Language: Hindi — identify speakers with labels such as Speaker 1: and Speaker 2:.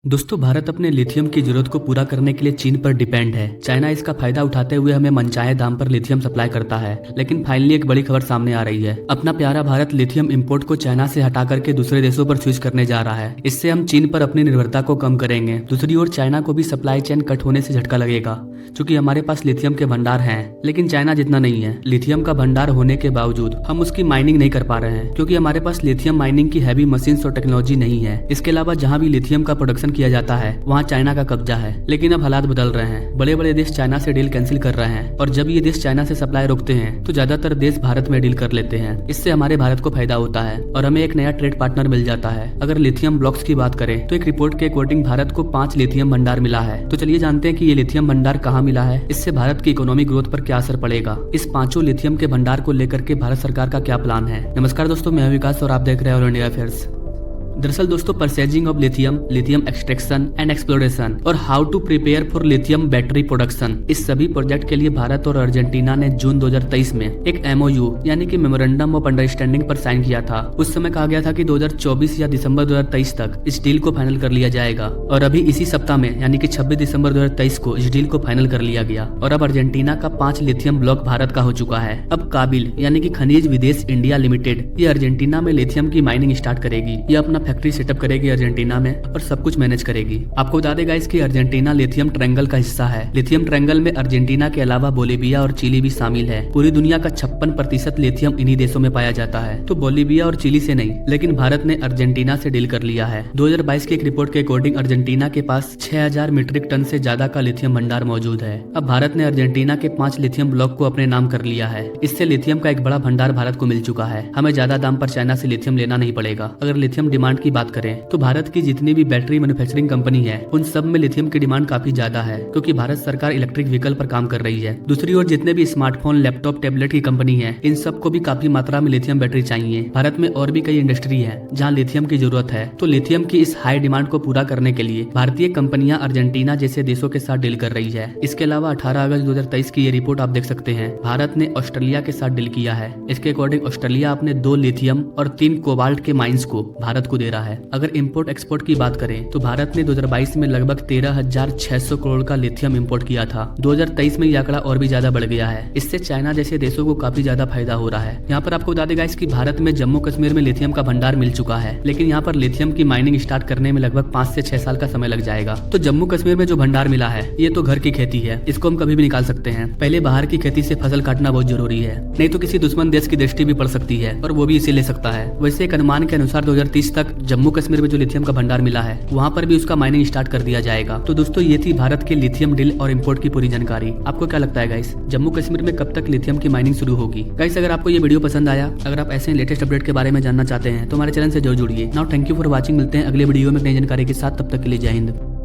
Speaker 1: दोस्तों भारत अपने लिथियम की जरूरत को पूरा करने के लिए चीन पर डिपेंड है। चाइना इसका फायदा उठाते हुए हमें मनचाहे दाम पर लिथियम सप्लाई करता है, लेकिन फाइनली एक बड़ी खबर सामने आ रही है। अपना प्यारा भारत लिथियम इंपोर्ट को चाइना से हटा करके दूसरे देशों पर स्विच करने जा रहा है। इससे हम चीन पर अपनी निर्भरता को कम करेंगे। दूसरी ओर चाइना को भी सप्लाई चेन कट होने से झटका लगेगा, क्योंकि हमारे पास लिथियम के भंडार हैं, लेकिन चाइना जितना नहीं है। लिथियम का भंडार होने के बावजूद हम उसकी माइनिंग नहीं कर पा रहे हैं, क्योंकि हमारे पास लिथियम माइनिंग की हैवी मशीन्स और टेक्नोलॉजी नहीं है। इसके अलावा जहाँ भी लिथियम का प्रोडक्शन किया जाता है वहाँ चाइना का कब्जा है। लेकिन अब हालात बदल रहे हैं। बड़े बड़े देश चाइना से डील कैंसिल कर रहे हैं, और जब ये देश चाइना से सप्लाई रोकते हैं तो ज्यादातर देश भारत में डील कर लेते हैं। इससे हमारे भारत को फायदा होता है और हमें एक नया ट्रेड पार्टनर मिल जाता है। अगर लिथियम ब्लॉक्स की बात करें तो एक रिपोर्ट के अकॉर्डिंग भारत को 5 लिथियम भंडार मिला है। तो चलिए जानते हैं कि ये लिथियम भंडार कहाँ मिला है, इससे भारत की इकोनॉमिक ग्रोथ पर क्या असर पड़ेगा। इस 5 लिथियम के भंडार को लेकर के भारत सरकार का क्या प्लान है। नमस्कार दोस्तों, मैं विकास और आप देख रहे हैं ऑल इंडिया अफेयर्स। दरअसल दोस्तों, purchasing of lithium, lithium extraction and exploration और how to prepare for lithium battery production, इस सभी प्रोजेक्ट के लिए भारत और अर्जेंटीना ने जून 2023 में एक MOU यानी कि मेमोरेंडम ऑफ अंडरस्टैंडिंग पर साइन किया था। उस समय कहा गया था कि 2024 या दिसंबर 2023 तक इस डील को फाइनल कर लिया जाएगा, और अभी इसी सप्ताह में यानी कि 26 दिसंबर 2023 को इस डील को फाइनल कर लिया गया। और अब अर्जेंटीना का 5 लिथियम ब्लॉक भारत का हो चुका है। अब काबिल यानी कि खनिज विदेश इंडिया लिमिटेड ये अर्जेंटीना में लिथियम की माइनिंग स्टार्ट करेगी। ये अपना फैक्ट्री सेटअप करेगी अर्जेंटीना में और सब कुछ मैनेज करेगी। आपको बता देगा इसकी अर्जेंटीना लिथियम ट्रायंगल का हिस्सा है। लिथियम ट्रायंगल में अर्जेंटीना के अलावा बोलीविया और चिली भी शामिल है। पूरी दुनिया का 56% लिथियम इन्हीं देशों में पाया जाता है। तो बोलीविया और चिली से नहीं, लेकिन भारत ने अर्जेंटीना से डील कर लिया है। 2022 की एक रिपोर्ट के अकॉर्डिंग अर्जेंटीना के पास 6000 मीट्रिक टन से ज्यादा का लिथियम भंडार मौजूद है। अब भारत ने अर्जेंटीना के 5 लिथियम ब्लॉक को अपने नाम कर लिया है। इससे लिथियम का एक बड़ा भंडार भारत को मिल चुका है। हमें ज्यादा दाम पर चाइना से लिथियम लेना नहीं पड़ेगा। अगर लिथियम डिमांड की बात करें तो भारत की जितनी भी बैटरी मैन्युफैक्चरिंग कंपनी है उन सब में लिथियम की डिमांड काफी ज्यादा है, क्योंकि भारत सरकार इलेक्ट्रिक व्हीकल पर काम कर रही है। दूसरी ओर जितने भी स्मार्टफोन, लैपटॉप, टैबलेट की कंपनी है इन सबको भी काफी मात्रा में लिथियम बैटरी चाहिए। भारत में और भी कई इंडस्ट्री है जहाँ लिथियम की जरूरत है। तो लिथियम की इस हाई डिमांड को पूरा करने के लिए भारतीय कंपनियां अर्जेंटीना जैसे देशों के साथ डील कर रही है। इसके अलावा 18 अगस्त 2023 की ये रिपोर्ट आप देख सकते हैं। भारत ने ऑस्ट्रेलिया के साथ डील किया है। इसके अकॉर्डिंग ऑस्ट्रेलिया अपने 2 लिथियम और 3 कोबाल्ट के माइंस को भारत को दे रहा है। अगर इम्पोर्ट एक्सपोर्ट की बात करें तो भारत ने 2022 में लगभग 13,600 करोड़ का लिथियम इंपोर्ट किया था। 2023 में यह आंकड़ा और भी ज्यादा बढ़ गया है। इससे चाइना जैसे देशों को काफी ज्यादा फायदा हो रहा है। यहाँ पर आपको बता देगा इसकी भारत में जम्मू कश्मीर में लिथियम का भंडार मिल चुका है, लेकिन यहाँ पर लिथियम की माइनिंग स्टार्ट करने में लगभग 5 से 6 साल का समय लग जाएगा। तो जम्मू कश्मीर में जो भंडार मिला है ये तो घर की खेती है, इसको हम कभी भी निकाल सकते हैं। पहले बाहर की खेती से फसल काटना बहुत जरूरी है, नहीं तो किसी दुश्मन देश की दृष्टि भी पड़ सकती है और वो भी इसे ले सकता है। वैसे एक अनुमान के अनुसार 2030 तक जम्मू कश्मीर में जो लिथियम का भंडार मिला है वहाँ पर भी उसका माइनिंग स्टार्ट कर दिया जाएगा। तो दोस्तों ये थी भारत के लिथियम डील और इंपोर्ट की पूरी जानकारी। आपको क्या लगता है गाइस, जम्मू कश्मीर में कब तक लिथियम की माइनिंग शुरू होगी? गाइस अगर आपको ये वीडियो पसंद आया, अगर आप ऐसे लेटेस्ट अपडेट के बारे में जानना चाहते हैं तो हमारे चैनल से जरूर जुड़िए। Now thank you for watching. मिलते हैं अगले वीडियो में नई जानकारी के साथ, तब तक के लिए जय हिंद।